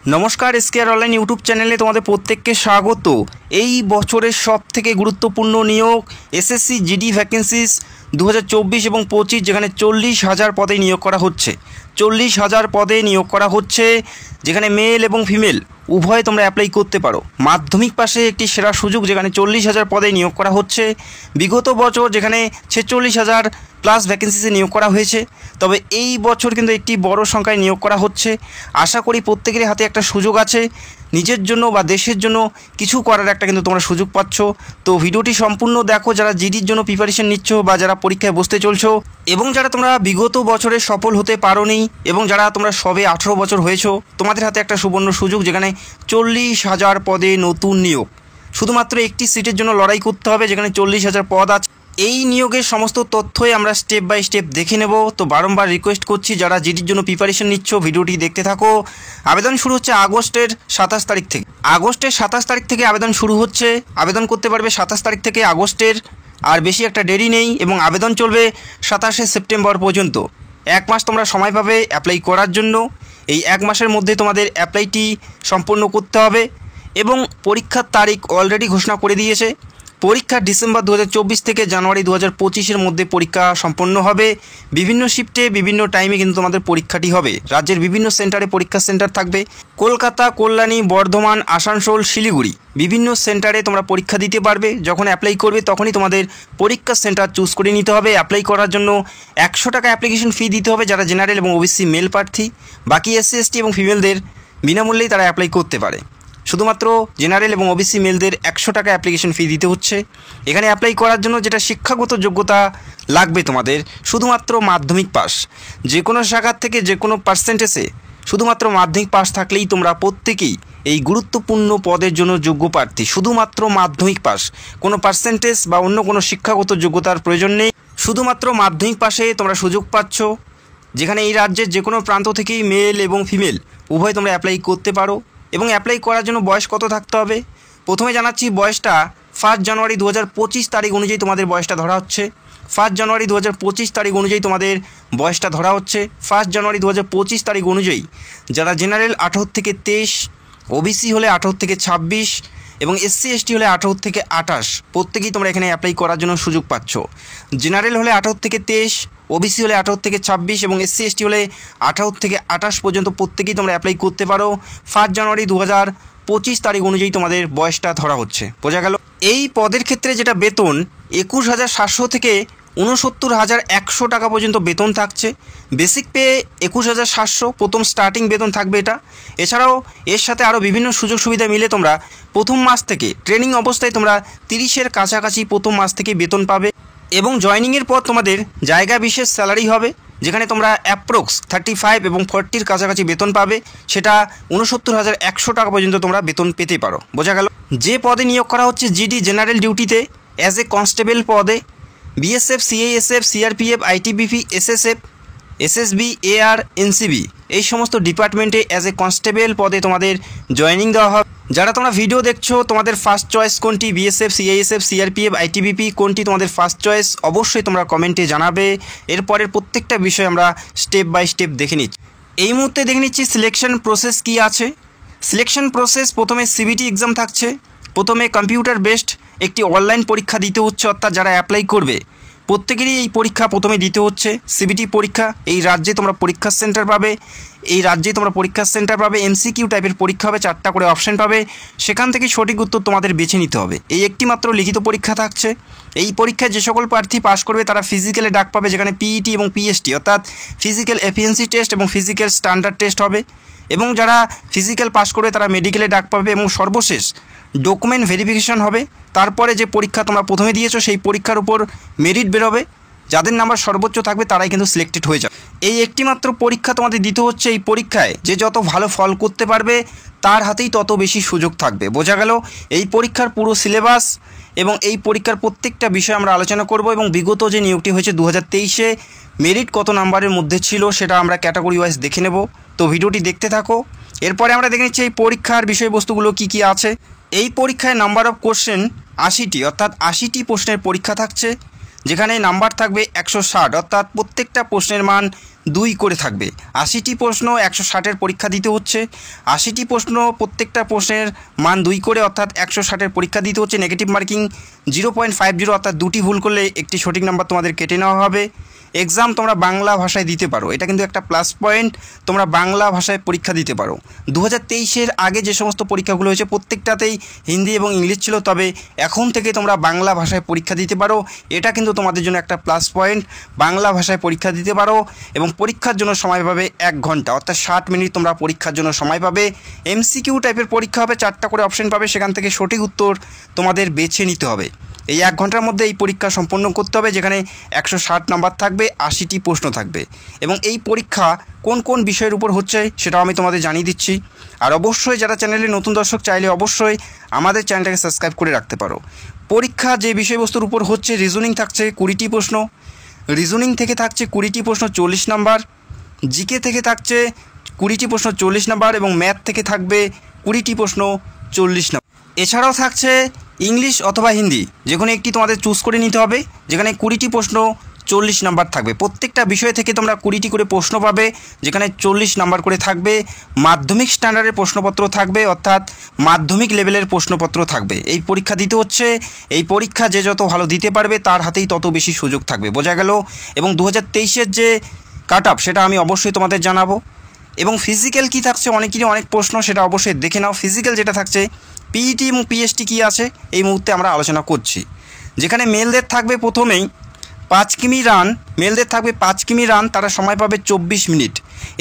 নমস্কার, এসকেআর online YouTube চ্যানেলে তোমাদের প্রত্যেককে স্বাগত। এই বছরের সবথেকে গুরুত্বপূর্ণ নিয়োগ এসএসসি জিডি ভ্যাকেন্সিস 2024 এবং 25, যেখানে 40,000 পদে নিয়োগ করা হচ্ছে। 40,000 পদে নিয়োগ করা হচ্ছে, যেখানে মেল এবং ফিমেল উভয় তোমরা অ্যাপ্লাই করতে পারো। মাধ্যমিক পাশে একটি সেরা সুযোগ, যেখানে 40,000 পদে নিয়োগ করা হচ্ছে। বিগত বছর যেখানে 46,000 প্লাস ভ্যাকেন্সিসে নিয়োগ করা হয়েছে, তবে এই বছর কিন্তু একটি বড় সংখ্যায় নিয়োগ করা হচ্ছে। আশা করি প্রত্যেকেরই হাতে একটা সুযোগ আছে, নিজের জন্য বা দেশের জন্য কিছু করার একটা কিন্তু তোমরা সুযোগ পাচ্ছ। তো ভিডিওটি সম্পূর্ণ দেখো, যারা জিডির জন্য প্রিপারেশন নিচ্ছ বা যারা পরীক্ষায় বসতে চলছো, এবং যারা তোমরা বিগত বছরে সফল হতে পারোনি, এবং যারা তোমরা সবে 18 বছর হয়েছো, তোমাদের হাতে একটা সুবর্ণ সুযোগ, যেখানে 40,000 পদে নতুন নিয়োগ। শুধুমাত্র একটি সিটের জন্য লড়াই করতে হবে, যেখানে 40,000 পদ আছে। এই নিয়োগের সমস্ত তথ্যই আমরা স্টেপ বাই স্টেপ দেখে নেব। তো বারংবার রিকোয়েস্ট করছি, যারা জিডির জন্য প্রিপারেশন নিচ্ছ, ভিডিওটি দেখতে থাকো। আবেদন শুরু হচ্ছে আগস্টের 27 তারিখ থেকে। আগস্টের 27 তারিখ থেকে আবেদন শুরু হচ্ছে। আবেদন করতে পারবে 27 তারিখ থেকে আগস্টের, আর বেশি একটা দেরি নেই, এবং আবেদন চলবে 27শে সেপ্টেম্বর পর্যন্ত। 1 মাস তোমরা সময় পাবে অ্যাপ্লাই করার জন্য। এই 1 মাসের মধ্যে তোমাদের অ্যাপ্লাইটি সম্পূর্ণ করতে হবে, এবং পরীক্ষার তারিখ অলরেডি ঘোষণা করে দিয়েছে। পরীক্ষা ডিসেম্বর 2024 থেকে জানুয়ারি 2025-এর মধ্যে পরীক্ষা সম্পন্ন হবে। বিভিন্ন শিফটে বিভিন্ন টাইমে কিন্তু তোমাদের পরীক্ষাটি হবে। রাজ্যের বিভিন্ন সেন্টারে পরীক্ষা সেন্টার থাকবে। কলকাতা, কল্যাণী, বর্ধমান, আসানসোল, শিলিগুড়ি বিভিন্ন সেন্টারে তোমরা পরীক্ষা দিতে পারবে। যখন অ্যাপ্লাই করবে তখনই তোমাদের পরীক্ষা সেন্টার চুজ করে নিতে হবে। অ্যাপ্লাই করার জন্য 100 টাকা অ্যাপ্লিকেশন ফি দিতে হবে যারা জেনারেল এবং ওবিসি মেল প্রার্থী। বাকি এসসি, এসটি এবং ফিমেলদের বিনামূল্যেই তারা অ্যাপ্লাই করতে পারে। শুধুমাত্র জেনারেল এবং ওবিসি মেলদের 100 টাকা অ্যাপ্লিকেশন ফি দিতে হচ্ছে। এখানে অ্যাপ্লাই করার জন্য যেটা শিক্ষাগত যোগ্যতা লাগবে তোমাদের, শুধুমাত্র মাধ্যমিক পাস। যে কোনো শাখার থেকে যে কোনো পার্সেন্টেজে শুধুমাত্র মাধ্যমিক পাস থাকলেই তোমরা প্রত্যেকেই এই গুরুত্বপূর্ণ পদের জন্য যোগ্য প্রার্থী। শুধুমাত্র মাধ্যমিক পাস, কোনো পার্সেন্টেজ বা অন্য কোনো শিক্ষাগত যোগ্যতার প্রয়োজন নেই। শুধুমাত্র মাধ্যমিক পাশে তোমরা সুযোগ পাচ্ছ, যেখানে এই রাজ্যের যে কোনো প্রান্ত থেকেই মেল এবং ফিমেল উভয় তোমরা অ্যাপ্লাই করতে পারো। এবং অ্যাপ্লাই করার জন্য বয়স কত থাকতে হবে? প্রথমে জানাচ্ছি, বয়সটা 1 জানুয়ারি 2025 তারিখ অনুযায়ী তোমাদের বয়সটা ধরা হচ্ছে। 1 জানুয়ারি 2025 তারিখ অনুযায়ী তোমাদের বয়সটা ধরা হচ্ছে। 1 জানুয়ারি 2025 তারিখ অনুযায়ী যারা জেনারেল 18 থেকে 23, ওবিসি হলে 18 থেকে 26, এবং এসসি এসটি হলে 18 থেকে 28, প্রত্যেকেই তোমরা এখানে অ্যাপ্লাই করার জন্য সুযোগ পাচ্ছ। জেনারেল হলে 18 থেকে 23, ওবিসি হলে 18 থেকে 26, এবং এসসি এসটি হলে 18 থেকে 28 পর্যন্ত প্রত্যেকেই তোমরা অ্যাপ্লাই করতে পারো। 1 জানুয়ারি 2025 তারিখ অনুযায়ী তোমাদের বয়সটা ধরা হচ্ছে। বোঝা গেল? এই পদের ক্ষেত্রে যেটা বেতন, 21,700 থেকে 69,100 টাকা পর্যন্ত বেতন থাকছে। বেসিক পে 21,700 প্রথম স্টার্টিং বেতন থাকবে এটা। এছাড়াও এর সাথে আরও বিভিন্ন সুযোগ সুবিধা মিলে তোমরা প্রথম মাস থেকে ট্রেনিং অবস্থায় তোমরা 30-এর কাছাকাছি প্রথম মাস থেকে বেতন পাবে। এবং জয়নিংয়ের পর তোমাদের জায়গা বিশেষ স্যালারি হবে, যেখানে তোমরা অ্যাপ্রক্স 35 এবং 40-র কাছাকাছি বেতন পাবে। সেটা 69,100 টাকা পর্যন্ত তোমরা বেতন পেতে পারো। বোঝা গেল? যে পদে নিয়োগ করা হচ্ছে জিডি জেনারেল ডিউটিতে অ্যাজ এ কনস্টেবল পদে, BSF, CISF, CRPF, ITBP, SSF, SSB, AR, NCB এই সমস্ত ডিপার্টমেন্টে অ্যাজ এ কনস্টেবল পদে তোমাদের জয়েনিং দেওয়া হবে। যারা তোমরা ভিডিও দেখছো, তোমাদের ফার্স্ট চয়েস কোনটি? বিএসএফ, সিআইএসএফ, সিআরপিএফ, আইটিবিপি কোনটি তোমাদের ফার্স্ট চয়েস? অবশ্যই তোমরা কমেন্টে জানাবে। এরপরের প্রত্যেকটা বিষয় আমরা স্টেপ বাই স্টেপ দেখে নিচ্ছি। এই মুহূর্তে দেখে নিচ্ছি সিলেকশন প্রসেস কী আছে। সিলেকশন প্রসেস, প্রথমে সিবিটি এক্সাম থাকছে। প্রথমে কম্পিউটার বেসড একটি অনলাইন পরীক্ষা দিতে হচ্ছে, অর্থাৎ যারা অ্যাপ্লাই করবে প্রত্যেকেরই এই পরীক্ষা প্রথমে দিতে হচ্ছে। সিবিটি পরীক্ষা, এই রাজ্যে তোমরা পরীক্ষা সেন্টার পাবে। এমসিকিউ টাইপের পরীক্ষা হবে, 4টা করে অপশান পাবে, সেখান থেকে সঠিক উত্তর তোমাদের বেছে নিতে হবে। এই একটি মাত্র লিখিত পরীক্ষা থাকছে। এই পরীক্ষায় যে সকল প্রার্থী পাশ করবে তারা ফিজিক্যালে ডাক পাবে, যেখানে পিইটি এবং পিএসটি অর্থাৎ ফিজিক্যাল এফিসিয়েন্সি টেস্ট এবং ফিজিক্যাল স্ট্যান্ডার্ড টেস্ট হবে। এবং যারা ফিজিক্যাল পাস করবে তারা মেডিকেলে ডাক পাবে, এবং সর্বশেষ ডকুমেন্ট ভেরিফিকেশন হবে। তারপরে যে পরীক্ষা তোমরা প্রথমে দিয়েছো সেই পরীক্ষার উপর মেরিট বেরোবে। যাদের নাম্বার সর্বোচ্চ থাকবে তারাই কিন্তু সিলেক্টেড হয়ে যাবে। এই একটি মাত্র পরীক্ষা তোমাদের দিতে হচ্ছে। এই পরীক্ষায় যে যত ভালো ফল করতে পারবে তার হাতেই তত বেশি সুযোগ থাকবে। বোঝা গেল? এই পরীক্ষার পুরো সিলেবাস এবং এই পরীক্ষার প্রত্যেকটা বিষয় আমরা আলোচনা করব। এবং বিগত যে নিয়োগটি হয়েছে 2023-এ মেরিট কত নাম্বারের মধ্যে ছিল সেটা আমরা ক্যাটাগরি ওয়াইজ দেখে নেব। তো ভিডিওটি দেখতে থাকো। এরপরে আমরা দেখে নিচ্ছি এই পরীক্ষার বিষয়বস্তুগুলো কী কী আছে। এই পরীক্ষায় নাম্বার অফ কোশ্চেন 80টি, অর্থাৎ 80টি প্রশ্নের পরীক্ষা থাকছে, যেখানে নাম্বার থাকবে 160, অর্থাৎ প্রত্যেকটা প্রশ্নের মান 2 করে থাকবে। 80টি প্রশ্ন 160-এর পরীক্ষা দিতে হচ্ছে। 80টি প্রশ্ন প্রত্যেকটা প্রশ্নের মান 2 করে, অর্থাৎ 160-এর পরীক্ষা দিতে হচ্ছে। নেগেটিভ মার্কিং 0.50, অর্থাৎ 2টি ভুল করলে একটি সঠিক নাম্বার তোমাদের কেটে নেওয়া হবে। এক্সাম তোমরা বাংলা ভাষায় দিতে পারো, এটা কিন্তু একটা প্লাস পয়েন্ট। তোমরা বাংলা ভাষায় পরীক্ষা দিতে পারো। 2023-এর আগে যে সমস্ত পরীক্ষাগুলো হয়েছে প্রত্যেকটাতেই হিন্দি এবং ইংলিশ ছিল, তবে এখন থেকে তোমরা বাংলা ভাষায় পরীক্ষা দিতে পারো। এটা কিন্তু তোমাদের জন্য একটা প্লাস পয়েন্ট। বাংলা ভাষায় পরীক্ষা দিতে পারো এবং পরীক্ষার জন্য সময় পাবে 1 ঘন্টা, অর্থাৎ 60 মিনিট তোমরা পরীক্ষার জন্য সময় পাবে। MCQ টাইপের পরীক্ষা হবে, 4টা করে অপশন পাবে, সেখান থেকে সঠিক উত্তর তোমাদের বেছে নিতে হবে। এই 1 ঘন্টার মধ্যে এই পরীক্ষা সম্পন্ন করতে হবে, যেখানে 160 নাম্বার থাকবে, 80টি প্রশ্ন থাকবে। এবং এই পরীক্ষা কোন কোন বিষয়ের উপর হচ্ছে সেটাও আমি তোমাদের জানিয়ে দিচ্ছি। আর অবশ্যই যারা চ্যানেলে নতুন দর্শক, চাইলে অবশ্যই আমাদের চ্যানেলটাকে সাবস্ক্রাইব করে রাখতে পারো। পরীক্ষা যে বিষয়বস্তুর উপর হচ্ছে, রিজনিং থাকছে 20টি প্রশ্ন, রিজনিং থেকে থাকছে 20টি প্রশ্ন 40 নাম্বার, জিকে থেকে থাকছে 20টি প্রশ্ন 40 নাম্বার এবং ম্যাথ থেকে থাকবে 20টি প্রশ্ন 40 নাম্বার। এছাড়াও থাকছে ইংলিশ অথবা হিন্দি, যে কোনো একটি তোমাদের চুজ করে নিতে হবে, যেখানে 20টি প্রশ্ন 40 নাম্বার থাকবে। প্রত্যেকটা বিষয় থেকে তোমরা 20টি করে প্রশ্ন পাবে, যেখানে 40 নাম্বার করে থাকবে। মাধ্যমিক স্ট্যান্ডার্ডের প্রশ্নপত্র থাকবে, অর্থাৎ মাধ্যমিক লেভেলের প্রশ্নপত্র থাকবে। এই পরীক্ষা দিতে হচ্ছে। এই পরীক্ষা যে যত ভালো দিতে পারবে তার হাতেই তত বেশি সুযোগ থাকবে, বোঝা গেল। এবং 2023-এর যে কাট অফ সেটা আমি অবশ্যই তোমাদের জানাবো। এবং ফিজিক্যাল কি থাকছে, অনেকেরই অনেক প্রশ্ন, সেটা অবশ্যই দেখে নাও। ফিজিক্যাল যেটা থাকছে, পিইটি এবং পিএসটি কী আছে এই মুহূর্তে আমরা আলোচনা করছি। যেখানে মেলদের থাকবে প্রথমেই 5 কিমি রান, মেলদের থাকবে 5 কিমি রান, তারা সময় পাবে 24 মিনিট।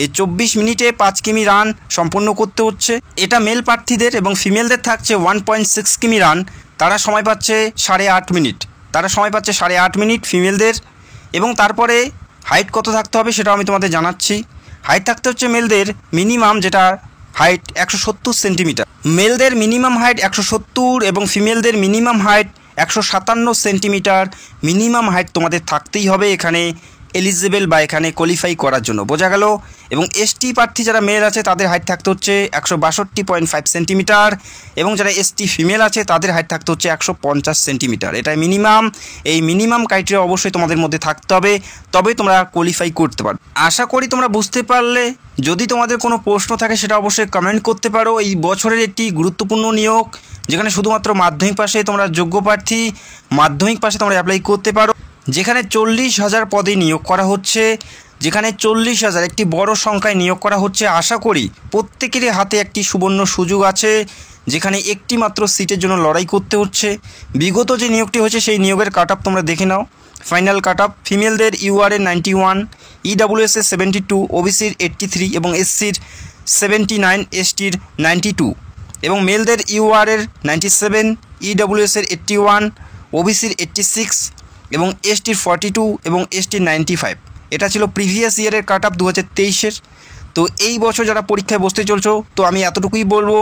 এই 24 মিনিটে 5 কিমি রান সম্পন্ন করতে হচ্ছে, এটা মেল প্রার্থীদের। এবং ফিমেলদের থাকছে 1.6 কিমি রান, তারা সময় পাচ্ছে 8.5 মিনিট, তারা সময় পাচ্ছে 8.5 মিনিট ফিমেলদের। এবং তারপরে হাইট কত থাকতে হবে সেটাও আমি তোমাদের জানাচ্ছি। হাইট থাকতে হচ্ছে মেলদের মিনিমাম, যেটা হাইট 170 সেন্টিমিটার। মেলদের মিনিমাম হাইট 170 এবং ফিমেলদের minimum height 157 centimetre minimum height তোমাদের থাকতেই হবে এখানে এলিজিবল বা এখানে কোয়ালিফাই করার জন্য, বোঝা গেল। এবং এসটি প্রার্থী যারা মেল আছে তাদের হাইট থাকতে হচ্ছে 162.5 সেন্টিমিটার এবং যারা এসটি ফিমেল আছে তাদের হাইট থাকতে হচ্ছে 150 সেন্টিমিটার। এটা মিনিমাম। এই মিনিমাম ক্রাইটেরিয়া অবশ্যই তোমাদের মধ্যে থাকতে হবে, তবে তোমরা কোয়ালিফাই করতে পারো। আশা করি তোমরা বুঝতে পারলে। যদি তোমাদের কোনো প্রশ্ন থাকে সেটা অবশ্যই কমেন্ট করতে পারো। এই বছরের একটি গুরুত্বপূর্ণ নিয়োগ, যেখানে শুধুমাত্র মাধ্যমিক পাশে তোমরা যোগ্য প্রার্থী, মাধ্যমিক পাশে তোমরা অ্যাপ্লাই করতে পারো, যেখানে 40,000 পদে নিয়োগ করা হচ্ছে, যেখানে 40,000 একটি বড় সংখ্যায় নিয়োগ করা হচ্ছে। আশা করি প্রত্যেকেরই হাতে একটি সুবর্ণ সুযোগ আছে, যেখানে একটি মাত্র সিটের জন্য লড়াই করতে হচ্ছে। বিগত যে নিয়োগটি হয়েছে সেই নিয়োগের কাট অফ তোমরা দেখে নাও। ফাইনাল কাট অফ ফিমেলদের UR এর 91, EWS এর 72, OBCর 83 এবং SCর 79, STর 92 এবং মেলদের UR এর 97, EWS এর 81, OBCর 86 এবং STর 42 এবং STর 95। এটা ছিল প্রিভিয়াস ইয়ারের কাট অফ 2023-এর। তো এই বছর যারা পরীক্ষায় বসতে চলছো, তো আমি এতটুকুই বলবো,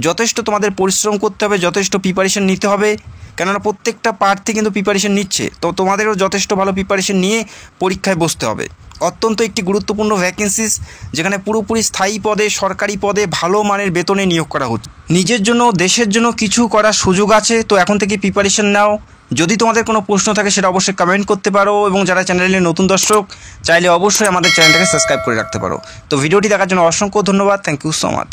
যথেষ্ট তোমাদের পরিশ্রম করতে হবে, যথেষ্ট প্রিপারেশন নিতে হবে, কেননা প্রত্যেকটা প্রার্থী কিন্তু প্রিপারেশন নিচ্ছে। তো তোমাদেরও যথেষ্ট ভালো প্রিপারেশন নিয়ে পরীক্ষায় বসতে হবে। অত্যন্ত একটি গুরুত্বপূর্ণ ভ্যাকেন্সিস, যেখানে পুরোপুরি স্থায়ী পদে, সরকারি পদে ভালো মানের বেতনে নিয়োগ করা হচ্ছে। নিজের জন্য, দেশের জন্য কিছু করার সুযোগ আছে, তো এখন থেকে প্রিপারেশন নাও। যদি তোমাদের কোনো প্রশ্ন থাকে সেটা অবশ্যই কমেন্ট করতে পারো এবং যারা চ্যানেলে নতুন দর্শক, চাইলে অবশ্যই আমাদের চ্যানেলটাকে সাবস্ক্রাইব করে রাখতে পারো। তো ভিডিওটি দেখার জন্য অসংখ্য ধন্যবাদ। Thank you so much.